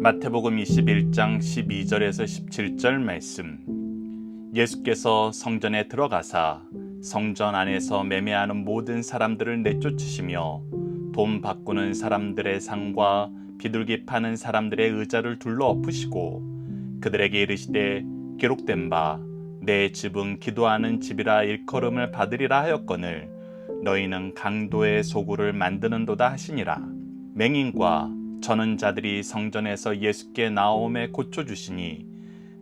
마태복음 21장 12절에서 17절 말씀. 예수께서 성전에 들어가사 성전 안에서 매매하는 모든 사람들을 내쫓으시며 돈 바꾸는 사람들의 상과 비둘기 파는 사람들의 의자를 둘러 엎으시고 그들에게 이르시되 기록된 바 내 집은 기도하는 집이라 일컬음을 받으리라 하였거늘 너희는 강도의 소굴을 만드는도다 하시니라. 맹인과 저는 자들이 성전에서 예수께 나옴에 고쳐주시니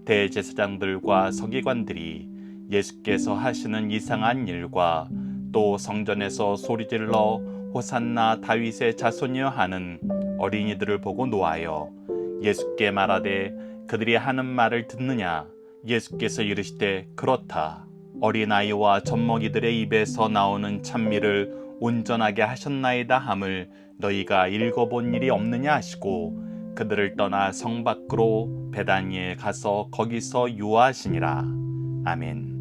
대제사장들과 서기관들이 예수께서 하시는 이상한 일과 또 성전에서 소리질러 호산나 다윗의 자손이여 하는 어린이들을 보고 노하여 예수께 말하되 그들이 하는 말을 듣느냐. 예수께서 이르시되 그렇다. 어린아이와 젖먹이들의 입에서 나오는 찬미를 온전하게 하셨나이다 함을 너희가 읽어본 일이 없느냐 하시고 그들을 떠나 성 밖으로 베다니에 가서 거기서 유아하시니라. 아멘.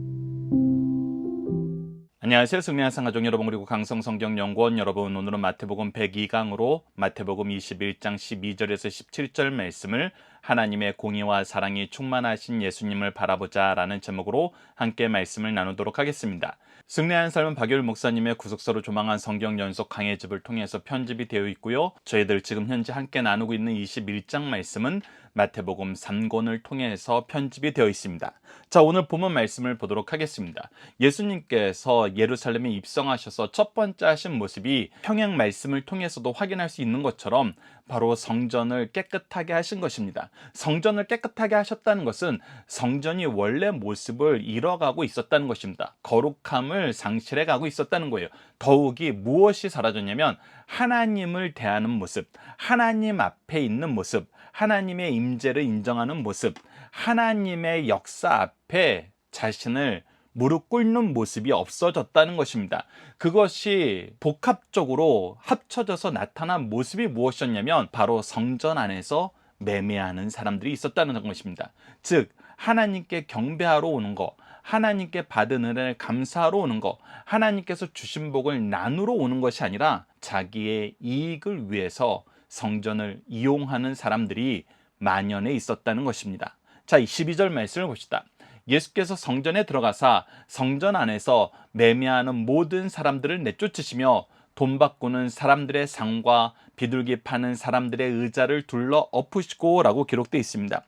안녕하세요. 승리한 상가족 여러분, 그리고 강성성경연구원 여러분, 오늘은 마태복음 102강으로 마태복음 21장 12절에서 17절 말씀을 하나님의 공의와 사랑이 충만하신 예수님을 바라보자 라는 제목으로 함께 말씀을 나누도록 하겠습니다. 승리한 삶은 박유일 목사님의 구속사로 조망한 성경 연속 강해집을 통해서 편집이 되어 있고요. 저희들 지금 현재 함께 나누고 있는 21장 말씀은 마태복음 3권을 통해서 편집이 되어 있습니다. 자, 오늘 본문 말씀을 보도록 하겠습니다. 예수님께서 예루살렘에 입성하셔서 첫 번째 하신 모습이 평행 말씀을 통해서도 확인할 수 있는 것처럼 바로 성전을 깨끗하게 하신 것입니다. 성전을 깨끗하게 하셨다는 것은 성전이 원래 모습을 잃어가고 있었다는 것입니다. 거룩함을 상실해 가고 있었다는 거예요. 더욱이 무엇이 사라졌냐면 하나님을 대하는 모습, 하나님 앞에 있는 모습, 하나님의 임재를 인정하는 모습, 하나님의 역사 앞에 자신을 무릎 꿇는 모습이 없어졌다는 것입니다. 그것이 복합적으로 합쳐져서 나타난 모습이 무엇이었냐면 바로 성전 안에서 매매하는 사람들이 있었다는 것입니다. 즉 하나님께 경배하러 오는 것, 하나님께 받은 은혜를 감사하러 오는 것, 하나님께서 주신 복을 나누러 오는 것이 아니라 자기의 이익을 위해서 성전을 이용하는 사람들이 만연해 있었다는 것입니다. 자, 12절 말씀을 봅시다. 예수께서 성전에 들어가사 성전 안에서 매매하는 모든 사람들을 내쫓으시며 돈 바꾸는 사람들의 상과 비둘기 파는 사람들의 의자를 둘러 엎으시고 라고 기록되어 있습니다.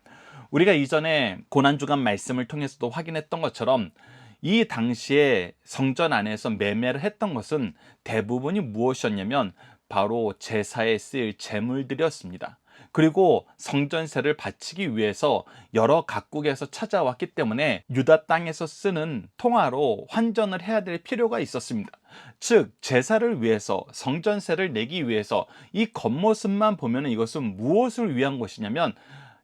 우리가 이전에 고난주간 말씀을 통해서도 확인했던 것처럼 이 당시에 성전 안에서 매매를 했던 것은 대부분이 무엇이었냐면 바로 제사에 쓰일 제물들이었습니다. 그리고 성전세를 바치기 위해서 여러 각국에서 찾아왔기 때문에 유다 땅에서 쓰는 통화로 환전을 해야 될 필요가 있었습니다. 즉 제사를 위해서, 성전세를 내기 위해서 이 겉모습만 보면 이것은 무엇을 위한 것이냐면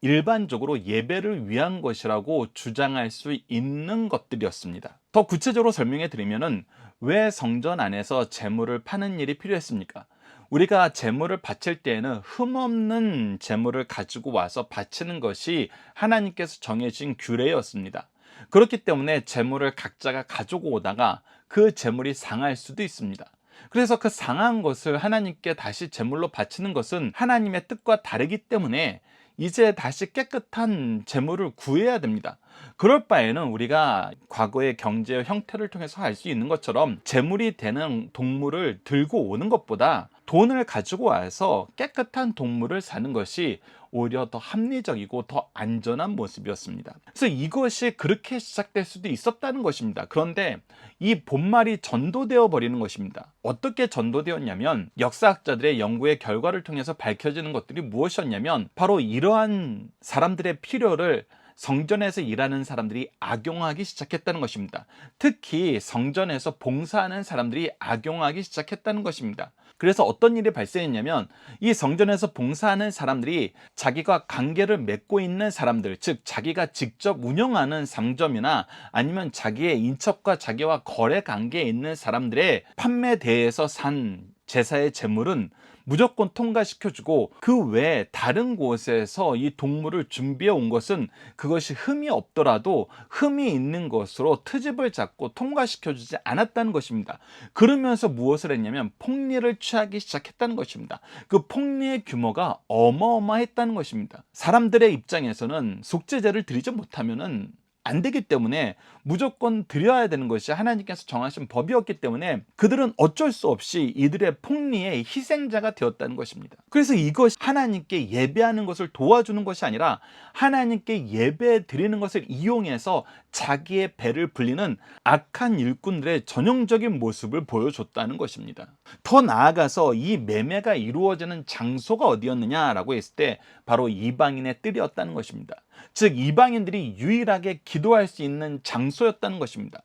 일반적으로 예배를 위한 것이라고 주장할 수 있는 것들이었습니다. 더 구체적으로 설명해 드리면은 왜 성전 안에서 제물을 파는 일이 필요했습니까? 우리가 제물을 바칠 때에는 흠없는 제물을 가지고 와서 바치는 것이 하나님께서 정해진 규례였습니다. 그렇기 때문에 제물을 각자가 가지고 오다가 그 제물이 상할 수도 있습니다. 그래서 그 상한 것을 하나님께 다시 제물로 바치는 것은 하나님의 뜻과 다르기 때문에 이제 다시 깨끗한 제물을 구해야 됩니다. 그럴 바에는 우리가 과거의 경제 형태를 통해서 알 수 있는 것처럼 제물이 되는 동물을 들고 오는 것보다 돈을 가지고 와서 깨끗한 동물을 사는 것이 오히려 더 합리적이고 더 안전한 모습이었습니다. 그래서 이것이 그렇게 시작될 수도 있었다는 것입니다. 그런데 이 본말이 전도되어 버리는 것입니다. 어떻게 전도되었냐면 역사학자들의 연구의 결과를 통해서 밝혀지는 것들이 무엇이었냐면 바로 이러한 사람들의 필요를 성전에서 일하는 사람들이 악용하기 시작했다는 것입니다. 특히 성전에서 봉사하는 사람들이 악용하기 시작했다는 것입니다. 그래서 어떤 일이 발생했냐면 이 성전에서 봉사하는 사람들이 자기가 관계를 맺고 있는 사람들, 즉 자기가 직접 운영하는 상점이나 아니면 자기의 인척과 자기와 거래 관계에 있는 사람들의 판매대에서 산 제사의 제물은 무조건 통과시켜주고 그 외에 다른 곳에서 이 동물을 준비해 온 것은 그것이 흠이 없더라도 흠이 있는 것으로 트집을 잡고 통과시켜주지 않았다는 것입니다. 그러면서 무엇을 했냐면 폭리를 취하기 시작했다는 것입니다. 그 폭리의 규모가 어마어마했다는 것입니다. 사람들의 입장에서는 속죄제를 드리지 못하면은 안 되기 때문에 무조건 드려야 되는 것이 하나님께서 정하신 법이었기 때문에 그들은 어쩔 수 없이 이들의 폭리의 희생자가 되었다는 것입니다. 그래서 이것이 하나님께 예배하는 것을 도와주는 것이 아니라 하나님께 예배 드리는 것을 이용해서 자기의 배를 불리는 악한 일꾼들의 전형적인 모습을 보여줬다는 것입니다. 더 나아가서 이 매매가 이루어지는 장소가 어디였느냐라고 했을 때 바로 이방인의 뜰이었다는 것입니다. 즉 이방인들이 유일하게 기도할 수 있는 장소였다는 것입니다.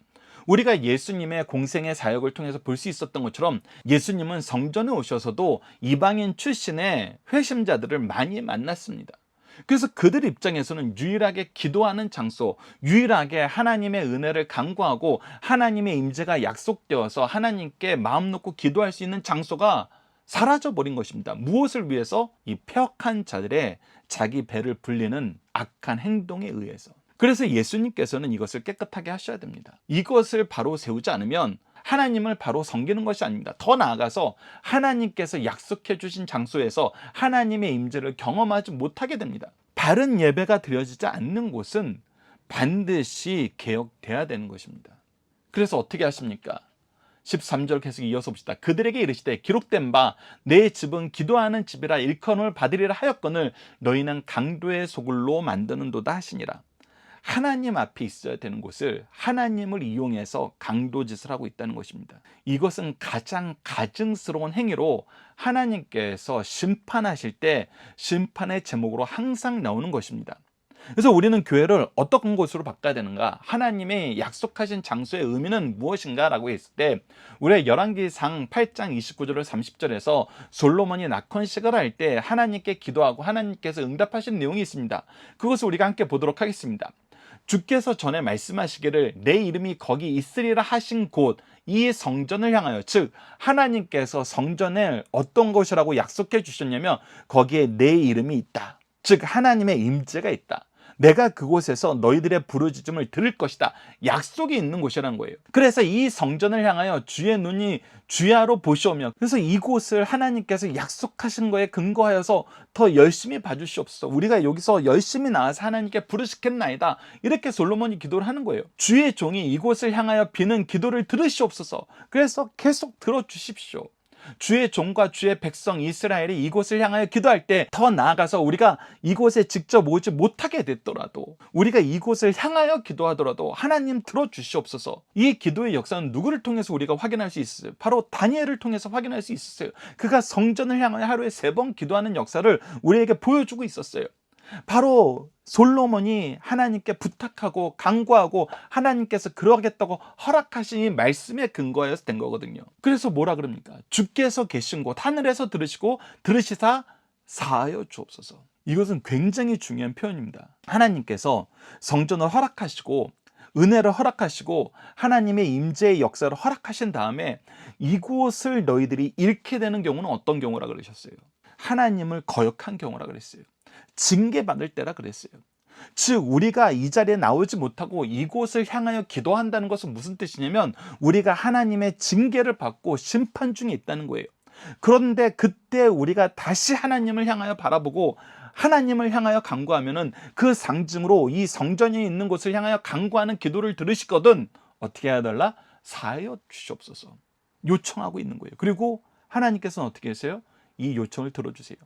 우리가 예수님의 공생의 사역을 통해서 볼 수 있었던 것처럼 예수님은 성전에 오셔서도 이방인 출신의 회심자들을 많이 만났습니다. 그래서 그들 입장에서는 유일하게 기도하는 장소, 유일하게 하나님의 은혜를 간구하고 하나님의 임재가 약속되어서 하나님께 마음 놓고 기도할 수 있는 장소가 사라져버린 것입니다. 무엇을 위해서? 이 폐역한 자들의 자기 배를 불리는 악한 행동에 의해서. 그래서 예수님께서는 이것을 깨끗하게 하셔야 됩니다. 이것을 바로 세우지 않으면 하나님을 바로 섬기는 것이 아닙니다. 더 나아가서 하나님께서 약속해 주신 장소에서 하나님의 임재를 경험하지 못하게 됩니다. 바른 예배가 드려지지 않는 곳은 반드시 개혁돼야 되는 것입니다. 그래서 어떻게 하십니까? 13절 계속 이어서 봅시다. 그들에게 이르시되 기록된 바 내 집은 기도하는 집이라 일컬음을 받으리라 하였거늘 너희는 강도의 소굴로 만드는도다 하시니라. 하나님 앞에 있어야 되는 곳을 하나님을 이용해서 강도짓을 하고 있다는 것입니다. 이것은 가장 가증스러운 행위로 하나님께서 심판하실 때 심판의 제목으로 항상 나오는 것입니다. 그래서 우리는 교회를 어떤 곳으로 바꿔야 되는가? 하나님의 약속하신 장소의 의미는 무엇인가? 라고 했을 때 우리가 열왕기상 8장 29절 30절에서 솔로몬이 낙헌식을 할 때 하나님께 기도하고 하나님께서 응답하신 내용이 있습니다. 그것을 우리가 함께 보도록 하겠습니다. 주께서 전에 말씀하시기를 내 이름이 거기 있으리라 하신 곳 이 성전을 향하여, 즉 하나님께서 성전을 어떤 곳이라고 약속해 주셨냐면 거기에 내 이름이 있다. 즉 하나님의 임재가 있다. 내가 그곳에서 너희들의 부르짖음을 들을 것이다. 약속이 있는 곳이라는 거예요. 그래서 이 성전을 향하여 주의 눈이 주야로 보시오며, 그래서 이곳을 하나님께서 약속하신 거에 근거하여서 더 열심히 봐주시옵소서. 우리가 여기서 열심히 나와서 하나님께 부르짖겠나이다. 이렇게 솔로몬이 기도를 하는 거예요. 주의 종이 이곳을 향하여 비는 기도를 들으시옵소서. 그래서 계속 들어주십시오. 주의 종과 주의 백성 이스라엘이 이곳을 향하여 기도할 때 더 나아가서 우리가 이곳에 직접 오지 못하게 됐더라도 우리가 이곳을 향하여 기도하더라도 하나님 들어주시옵소서. 이 기도의 역사는 누구를 통해서 우리가 확인할 수 있어요? 바로 다니엘을 통해서 확인할 수 있었어요. 그가 성전을 향하여 하루에 3번 기도하는 역사를 우리에게 보여주고 있었어요. 바로 솔로몬이 하나님께 부탁하고 간구하고 하나님께서 그러겠다고 허락하신 이 말씀에 근거해서 된 거거든요. 그래서 뭐라 그럽니까? 주께서 계신 곳 하늘에서 들으시고 들으시사 사하여 주옵소서. 이것은 굉장히 중요한 표현입니다. 하나님께서 성전을 허락하시고 은혜를 허락하시고 하나님의 임재의 역사를 허락하신 다음에 이곳을 너희들이 잃게 되는 경우는 어떤 경우라 그러셨어요? 하나님을 거역한 경우라 그랬어요. 징계받을 때라 그랬어요. 즉 우리가 이 자리에 나오지 못하고 이곳을 향하여 기도한다는 것은 무슨 뜻이냐면 우리가 하나님의 징계를 받고 심판 중에 있다는 거예요. 그런데 그때 우리가 다시 하나님을 향하여 바라보고 하나님을 향하여 간구하면은 그 상징으로 이 성전에 있는 곳을 향하여 간구하는 기도를 들으시거든 어떻게 해야 달라? 사하여 주시옵소서 요청하고 있는 거예요. 그리고 하나님께서는 어떻게 하세요? 이 요청을 들어주세요.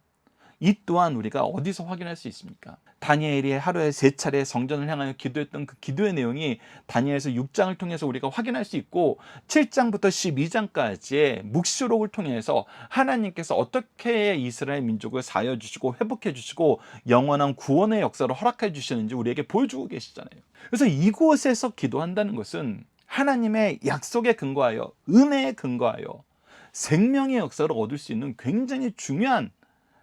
이 또한 우리가 어디서 확인할 수 있습니까? 다니엘이 하루에 3차례 성전을 향하여 기도했던 그 기도의 내용이 다니엘서 6장을 통해서 우리가 확인할 수 있고 7장부터 12장까지의 묵시록을 통해서 하나님께서 어떻게 이스라엘 민족을 사하여 주시고 회복해 주시고 영원한 구원의 역사를 허락해 주시는지 우리에게 보여주고 계시잖아요. 그래서 이곳에서 기도한다는 것은 하나님의 약속에 근거하여 은혜에 근거하여 생명의 역사를 얻을 수 있는 굉장히 중요한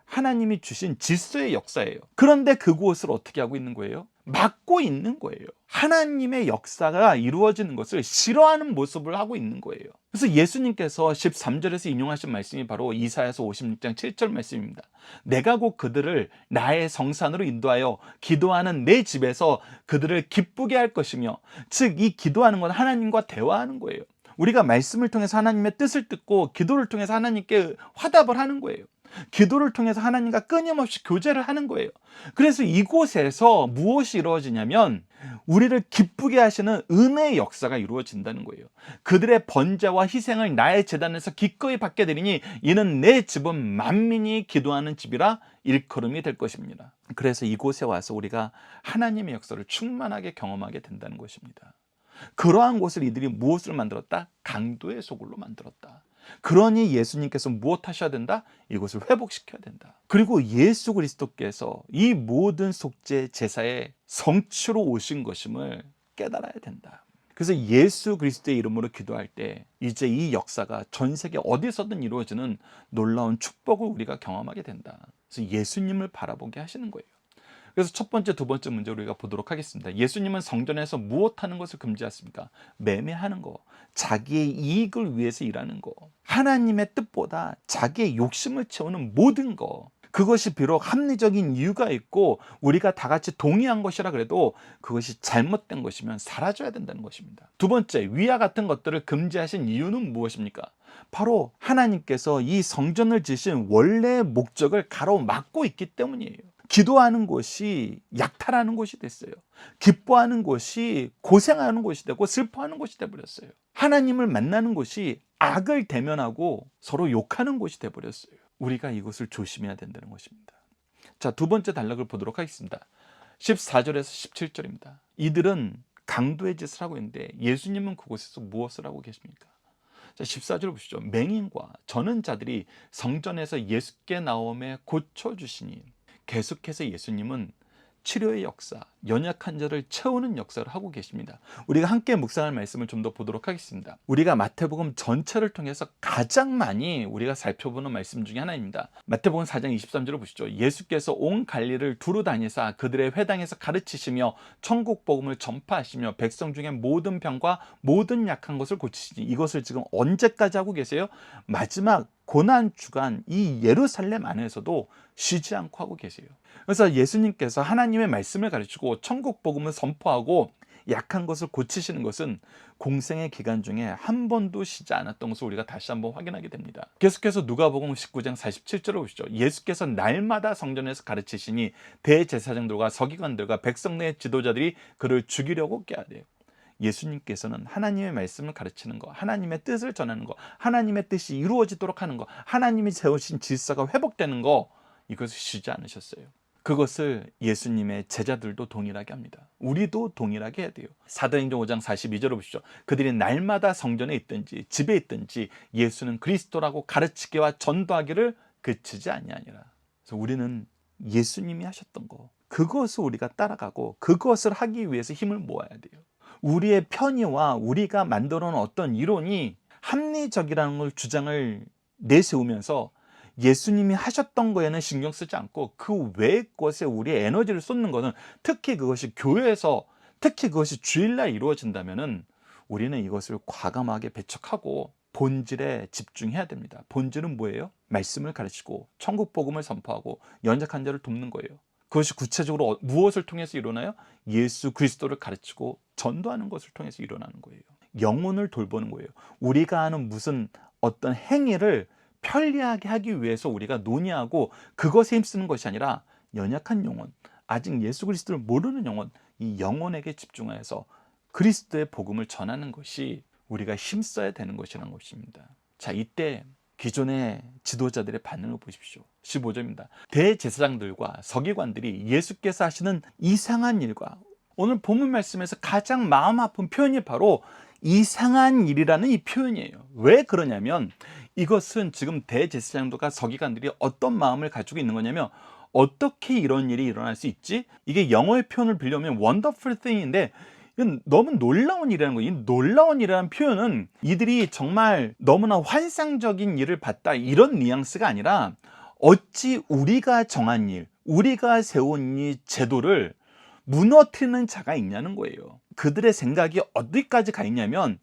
하나님이 주신 질서의 역사예요. 그런데 그곳을 어떻게 하고 있는 거예요? 막고 있는 거예요. 하나님의 역사가 이루어지는 것을 싫어하는 모습을 하고 있는 거예요. 그래서 예수님께서 13절에서 인용하신 말씀이 바로 이사야서 56장 7절 말씀입니다. 내가 곧 그들을 나의 성산으로 인도하여 기도하는 내 집에서 그들을 기쁘게 할 것이며, 즉 이 기도하는 건 하나님과 대화하는 거예요. 우리가 말씀을 통해서 하나님의 뜻을 듣고 기도를 통해서 하나님께 화답을 하는 거예요. 기도를 통해서 하나님과 끊임없이 교제를 하는 거예요. 그래서 이곳에서 무엇이 이루어지냐면 우리를 기쁘게 하시는 은혜의 역사가 이루어진다는 거예요. 그들의 번제와 희생을 나의 제단에서 기꺼이 받게 되리니 이는 내 집은 만민이 기도하는 집이라 일컬음이 될 것입니다. 그래서 이곳에 와서 우리가 하나님의 역사를 충만하게 경험하게 된다는 것입니다. 그러한 곳을 이들이 무엇을 만들었다? 강도의 소굴로 만들었다. 그러니 예수님께서 무엇 하셔야 된다? 이것을 회복시켜야 된다. 그리고 예수 그리스도께서 이 모든 속죄 제사의 성취로 오신 것임을 깨달아야 된다. 그래서 예수 그리스도의 이름으로 기도할 때 이제 이 역사가 전 세계 어디서든 이루어지는 놀라운 축복을 우리가 경험하게 된다. 그래서 예수님을 바라보게 하시는 거예요. 그래서 첫 번째, 두 번째 문제 우리가 보도록 하겠습니다. 예수님은 성전에서 무엇하는 것을 금지하십니까? 매매하는 거, 자기의 이익을 위해서 일하는 거, 하나님의 뜻보다 자기의 욕심을 채우는 모든 거, 그것이 비록 합리적인 이유가 있고 우리가 다 같이 동의한 것이라 그래도 그것이 잘못된 것이면 사라져야 된다는 것입니다. 두 번째, 위와 같은 것들을 금지하신 이유는 무엇입니까? 바로 하나님께서 이 성전을 지으신 원래의 목적을 가로막고 있기 때문이에요. 기도하는 곳이 약탈하는 곳이 됐어요. 기뻐하는 곳이 고생하는 곳이 되고 슬퍼하는 곳이 되어버렸어요. 하나님을 만나는 곳이 악을 대면하고 서로 욕하는 곳이 되어버렸어요. 우리가 이것을 조심해야 된다는 것입니다. 자, 두 번째 단락을 보도록 하겠습니다. 14절에서 17절입니다. 이들은 강도의 짓을 하고 있는데 예수님은 그곳에서 무엇을 하고 계십니까? 자, 14절 보시죠. 맹인과 저는 자들이 성전에서 예수께 나옴에 고쳐주시니, 계속해서 예수님은 치료의 역사, 연약한 자를 채우는 역사를 하고 계십니다. 우리가 함께 묵상할 말씀을 좀 더 보도록 하겠습니다. 우리가 마태복음 전체를 통해서 가장 많이 우리가 살펴보는 말씀 중에 하나입니다. 마태복음 4장 23절을 보시죠. 예수께서 온 갈릴리를 두루 다니사 그들의 회당에서 가르치시며 천국 복음을 전파하시며 백성 중에 모든 병과 모든 약한 것을 고치시니, 이것을 지금 언제까지 하고 계세요? 마지막 고난 주간 이 예루살렘 안에서도 쉬지 않고 하고 계세요. 그래서 예수님께서 하나님의 말씀을 가르치고 천국 복음을 선포하고 약한 것을 고치시는 것은 공생의 기간 중에 한 번도 쉬지 않았던 것을 우리가 다시 한번 확인하게 됩니다. 계속해서 누가복음 19장 47절을 보시죠. 예수께서 날마다 성전에서 가르치시니 대제사장들과 서기관들과 백성 내 지도자들이 그를 죽이려고 꾀하되, 예수님께서는 하나님의 말씀을 가르치는 것, 하나님의 뜻을 전하는 것, 하나님의 뜻이 이루어지도록 하는 것, 하나님이 세우신 질서가 회복되는 것, 이것을 쉬지 않으셨어요. 그것을 예수님의 제자들도 동일하게 합니다. 우리도 동일하게 해야 돼요. 사도행전 5장 42절을 보시죠. 그들이 날마다 성전에 있든지 집에 있든지 예수는 그리스도라고 가르치기와 전도하기를 그치지 아니하니라. 그래서 우리는 예수님이 하셨던 거, 그것을 우리가 따라가고 그것을 하기 위해서 힘을 모아야 돼요. 우리의 편의와 우리가 만들어 놓은 어떤 이론이 합리적이라는 걸 주장을 내세우면서 예수님이 하셨던 거에는 신경 쓰지 않고 그 외의 것에 우리의 에너지를 쏟는 것은, 특히 그것이 교회에서, 특히 그것이 주일날 이루어진다면은 우리는 이것을 과감하게 배척하고 본질에 집중해야 됩니다. 본질은 뭐예요? 말씀을 가르치고 천국 복음을 선포하고 연약한 자를 돕는 거예요. 그것이 구체적으로 무엇을 통해서 일어나요? 예수 그리스도를 가르치고 전도하는 것을 통해서 일어나는 거예요. 영혼을 돌보는 거예요. 우리가 하는 무슨 어떤 행위를 편리하게 하기 위해서 우리가 논의하고 그것에 힘쓰는 것이 아니라 연약한 영혼, 아직 예수 그리스도를 모르는 영혼, 이 영혼에게 집중하여서 그리스도의 복음을 전하는 것이 우리가 힘써야 되는 것이라는 것입니다. 자, 이때 기존의 지도자들의 반응을 보십시오. 15절입니다. 대제사장들과 서기관들이 예수께서 하시는 이상한 일과, 오늘 본문 말씀에서 가장 마음 아픈 표현이 바로 이상한 일이라는 이 표현이에요. 왜 그러냐면 이것은 지금 대제사장들과 서기관들이 어떤 마음을 가지고 있는 거냐면, 어떻게 이런 일이 일어날 수 있지? 이게 영어의 표현을 빌려면 wonderful thing인데 이건 너무 놀라운 일이라는 거예요. 이 놀라운 일이라는 표현은 이들이 정말 너무나 환상적인 일을 봤다, 이런 뉘앙스가 아니라 어찌 우리가 정한 일, 우리가 세운 이 제도를 무너뜨리는 자가 있냐는 거예요. 그들의 생각이 어디까지 가 있냐면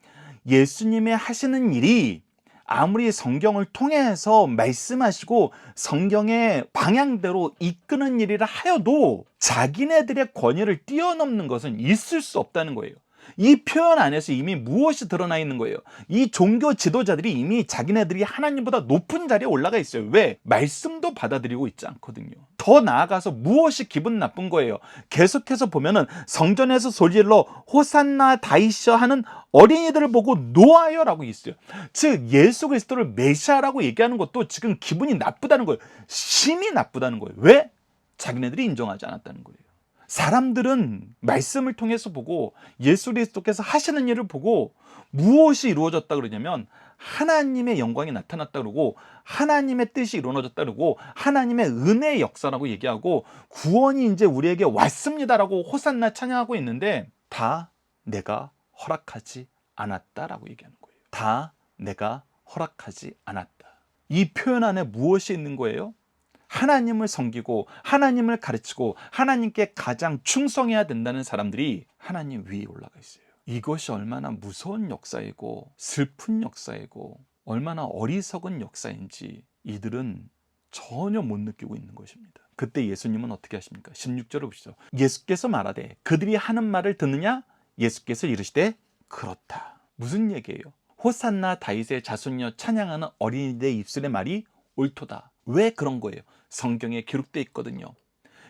예수님의 하시는 일이 아무리 성경을 통해서 말씀하시고 성경의 방향대로 이끄는 일이라 하여도 자기네들의 권위를 뛰어넘는 것은 있을 수 없다는 거예요. 이 표현 안에서 이미 무엇이 드러나 있는 거예요? 이 종교 지도자들이 이미 자기네들이 하나님보다 높은 자리에 올라가 있어요. 왜? 말씀도 받아들이고 있지 않거든요. 더 나아가서 무엇이 기분 나쁜 거예요? 계속해서 보면은 성전에서 소리질러 호산나 다이셔 하는 어린이들을 보고 노하여라고 있어요. 즉 예수 그리스도를 메시아라고 얘기하는 것도 지금 기분이 나쁘다는 거예요. 심히 나쁘다는 거예요. 왜? 자기네들이 인정하지 않았다는 거예요. 사람들은 말씀을 통해서 보고 예수 그리스도께서 하시는 일을 보고 무엇이 이루어졌다 그러냐면 하나님의 영광이 나타났다 그러고 하나님의 뜻이 이루어졌다 그러고 하나님의 은혜의 역사라고 얘기하고 구원이 이제 우리에게 왔습니다라고 호산나 찬양하고 있는데 다 내가 허락하지 않았다라고 얘기하는 거예요. 다 내가 허락하지 않았다. 이 표현 안에 무엇이 있는 거예요? 하나님을 섬기고 하나님을 가르치고 하나님께 가장 충성해야 된다는 사람들이 하나님 위에 올라가 있어요. 이것이 얼마나 무서운 역사이고 슬픈 역사이고 얼마나 어리석은 역사인지 이들은 전혀 못 느끼고 있는 것입니다. 그때 예수님은 어떻게 하십니까? 16절을 보시죠. 예수께서 말하되 그들이 하는 말을 듣느냐? 예수께서 이르시되 그렇다. 무슨 얘기예요? 호산나 다윗의 자손이여 찬양하는 어린이들의 입술의 말이 옳도다. 왜 그런 거예요? 성경에 기록되어 있거든요.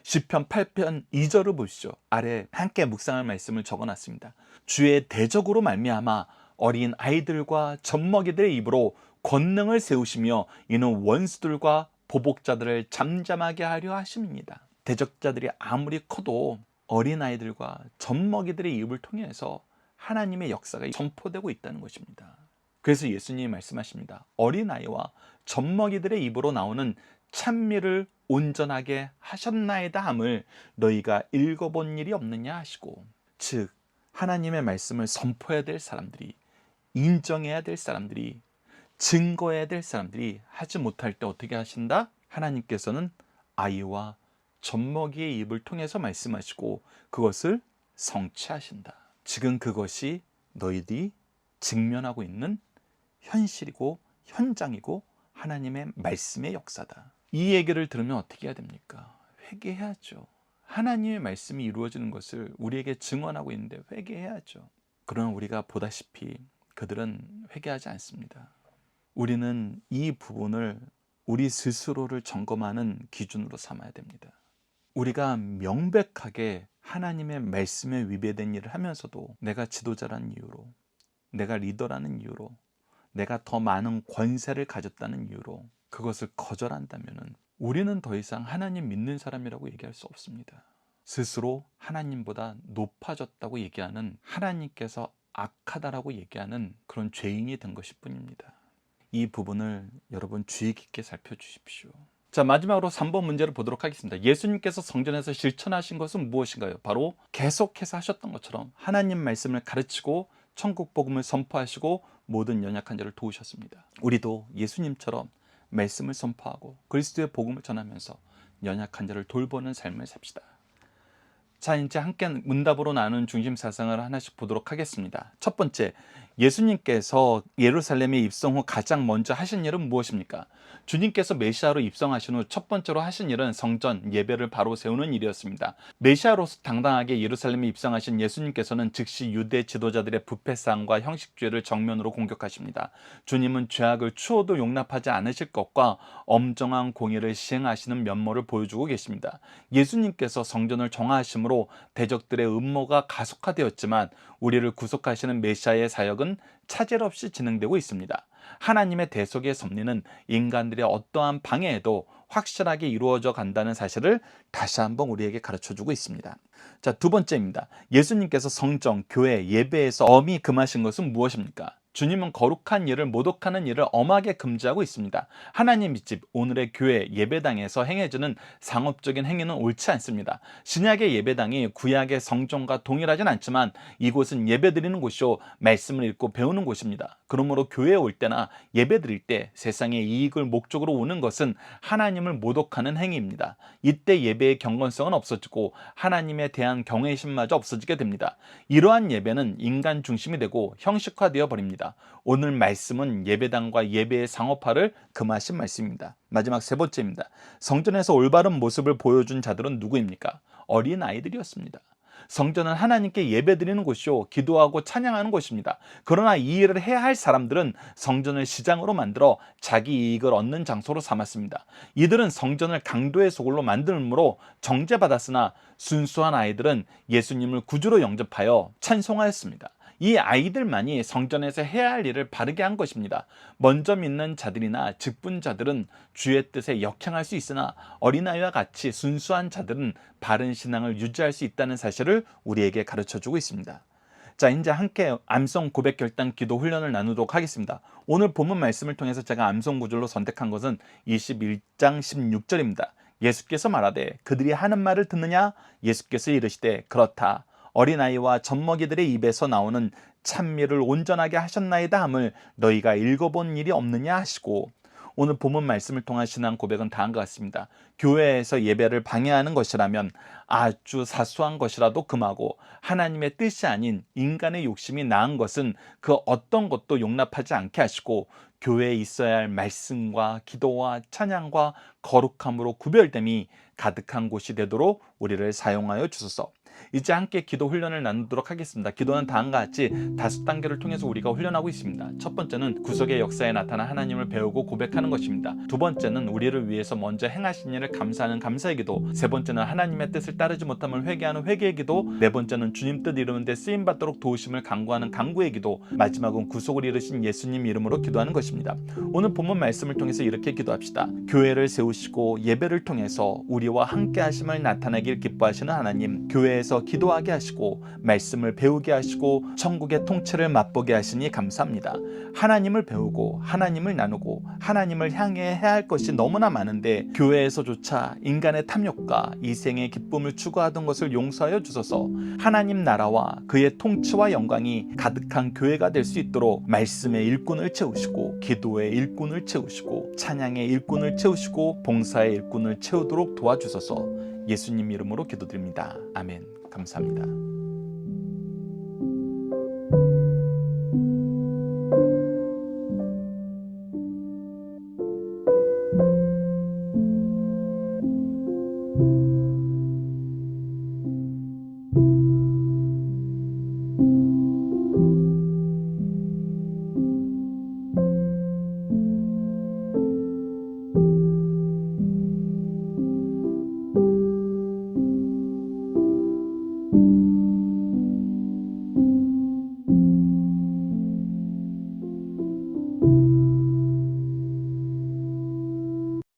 시편 8편 2절을 보시죠. 아래 함께 묵상할 말씀을 적어놨습니다. 주의 대적으로 말미암아 어린 아이들과 젖먹이들의 입으로 권능을 세우시며 이는 원수들과 보복자들을 잠잠하게 하려 하심입니다. 대적자들이 아무리 커도 어린 아이들과 젖먹이들의 입을 통해서 하나님의 역사가 선포되고 있다는 것입니다. 그래서 예수님이 말씀하십니다. 어린아이와 젖먹이들의 입으로 나오는 찬미를 온전하게 하셨나이다 함을 너희가 읽어본 일이 없느냐 하시고, 즉 하나님의 말씀을 선포해야 될 사람들이, 인정해야 될 사람들이, 증거해야 될 사람들이 하지 못할 때 어떻게 하신다? 하나님께서는 아이와 젖먹이의 입을 통해서 말씀하시고 그것을 성취하신다. 지금 그것이 너희들이 직면하고 있는 현실이고 현장이고 하나님의 말씀의 역사다. 이 얘기를 들으면 어떻게 해야 됩니까? 회개해야죠. 하나님의 말씀이 이루어지는 것을 우리에게 증언하고 있는데 회개해야죠. 그러나 우리가 보다시피 그들은 회개하지 않습니다. 우리는 이 부분을 우리 스스로를 점검하는 기준으로 삼아야 됩니다. 우리가 명백하게 하나님의 말씀에 위배된 일을 하면서도 내가 지도자라는 이유로, 내가 리더라는 이유로, 내가 더 많은 권세를 가졌다는 이유로 그것을 거절한다면 우리는 더 이상 하나님 믿는 사람이라고 얘기할 수 없습니다. 스스로 하나님보다 높아졌다고 얘기하는, 하나님께서 악하다라고 얘기하는 그런 죄인이 된 것일 뿐입니다. 이 부분을 여러분 주의 깊게 살펴주십시오. 자, 마지막으로 3번 문제를 보도록 하겠습니다. 예수님께서 성전에서 실천하신 것은 무엇인가요? 바로 계속해서 하셨던 것처럼 하나님 말씀을 가르치고 천국 복음을 선포하시고 모든 연약한 자를 도우셨습니다. 우리도 예수님처럼 말씀을 선포하고 그리스도의 복음을 전하면서 연약한 자를 돌보는 삶을 삽시다. 자, 이제 함께 문답으로 나눈 중심 사상을 하나씩 보도록 하겠습니다. 첫 번째, 예수님께서 예루살렘에 입성 후 가장 먼저 하신 일은 무엇입니까? 주님께서 메시아로 입성하신 후 첫 번째로 하신 일은 성전 예배를 바로 세우는 일이었습니다. 메시아로서 당당하게 예루살렘에 입성하신 예수님께서는 즉시 유대 지도자들의 부패사항과 형식주의를 정면으로 공격하십니다. 주님은 죄악을 추호도 용납하지 않으실 것과 엄정한 공의를 시행하시는 면모를 보여주고 계십니다. 예수님께서 성전을 정화하심으로 대적들의 음모가 가속화되었지만 우리를 구속하시는 메시아의 사역은 차질 없이 진행되고 있습니다. 하나님의 대속의 섭리는 인간들의 어떠한 방해에도 확실하게 이루어져 간다는 사실을 다시 한번 우리에게 가르쳐주고 있습니다. 자, 두 번째입니다. 예수님께서 성전, 교회, 예배에서 엄히 금하신 것은 무엇입니까? 주님은 거룩한 일을 모독하는 일을 엄하게 금지하고 있습니다. 하나님의 집, 오늘의 교회, 예배당에서 행해지는 상업적인 행위는 옳지 않습니다. 신약의 예배당이 구약의 성전과 동일하진 않지만 이곳은 예배드리는 곳이요 말씀을 읽고 배우는 곳입니다. 그러므로 교회에 올 때나 예배 드릴 때 세상의 이익을 목적으로 오는 것은 하나님을 모독하는 행위입니다. 이때 예배의 경건성은 없어지고 하나님에 대한 경외심마저 없어지게 됩니다. 이러한 예배는 인간 중심이 되고 형식화되어 버립니다. 오늘 말씀은 예배당과 예배의 상업화를 금하신 말씀입니다. 마지막 세 번째입니다. 성전에서 올바른 모습을 보여준 자들은 누구입니까? 어린 아이들이었습니다. 성전은 하나님께 예배드리는 곳이요 기도하고 찬양하는 곳입니다. 그러나 이 일을 해야 할 사람들은 성전을 시장으로 만들어 자기 이익을 얻는 장소로 삼았습니다. 이들은 성전을 강도의 소굴로 만들므로 정죄받았으나 순수한 아이들은 예수님을 구주로 영접하여 찬송하였습니다. 이 아이들만이 성전에서 해야 할 일을 바르게 한 것입니다. 먼저 믿는 자들이나 직분자들은 주의 뜻에 역행할 수 있으나 어린아이와 같이 순수한 자들은 바른 신앙을 유지할 수 있다는 사실을 우리에게 가르쳐주고 있습니다. 자, 이제 함께 암송 고백 결단 기도 훈련을 나누도록 하겠습니다. 오늘 본문 말씀을 통해서 제가 암송 구절로 선택한 것은 21장 16절입니다. 예수께서 말하되 그들이 하는 말을 듣느냐? 예수께서 이르시되 그렇다. 어린아이와 젖먹이들의 입에서 나오는 찬미를 온전하게 하셨나이다 함을 너희가 읽어본 일이 없느냐 하시고, 오늘 본문 말씀을 통한 신앙 고백은 다음과 같습니다. 교회에서 예배를 방해하는 것이라면 아주 사소한 것이라도 금하고 하나님의 뜻이 아닌 인간의 욕심이 나은 것은 그 어떤 것도 용납하지 않게 하시고, 교회에 있어야 할 말씀과 기도와 찬양과 거룩함으로 구별됨이 가득한 곳이 되도록 우리를 사용하여 주소서. 이제 함께 기도 훈련을 나누도록 하겠습니다. 기도는 다음과 같이 5단계를 통해서 우리가 훈련하고 있습니다. 첫 번째는 구속의 역사에 나타난 하나님을 배우고 고백하는 것입니다. 두 번째는 우리를 위해서 먼저 행하신 일을 감사하는 감사의 기도. 세 번째는 하나님의 뜻을 따르지 못함을 회개하는 회개의 기도. 네 번째는 주님 뜻 이루는 데 쓰임받도록 도우심을 간구하는 간구의 기도. 마지막은 구속을 이루신 예수님 이름으로 기도하는 것입니다. 오늘 본문 말씀을 통해서 이렇게 기도합시다. 교회를 세우시고 예배를 통해서 우리와 함께 하심을 나타내길 기뻐하시는 하나님, 교회에서 기도하게 하시고 말씀을 배우게 하시고 천국의 통치를 맛보게 하시니 감사합니다. 하나님을 배우고 하나님을 나누고 하나님을 향해 해야 할 것이 너무나 많은데 교회에서조차 인간의 탐욕과 이생의 기쁨을 추구하던 것을 용서하여 주소서. 하나님 나라와 그의 통치와 영광이 가득한 교회가 될 수 있도록 말씀의 일꾼을 채우시고 기도의 일꾼을 채우시고 찬양의 일꾼을 채우시고 봉사의 일꾼을 채우도록 도와주소서. 예수님 이름으로 기도드립니다. 아멘. 감사합니다.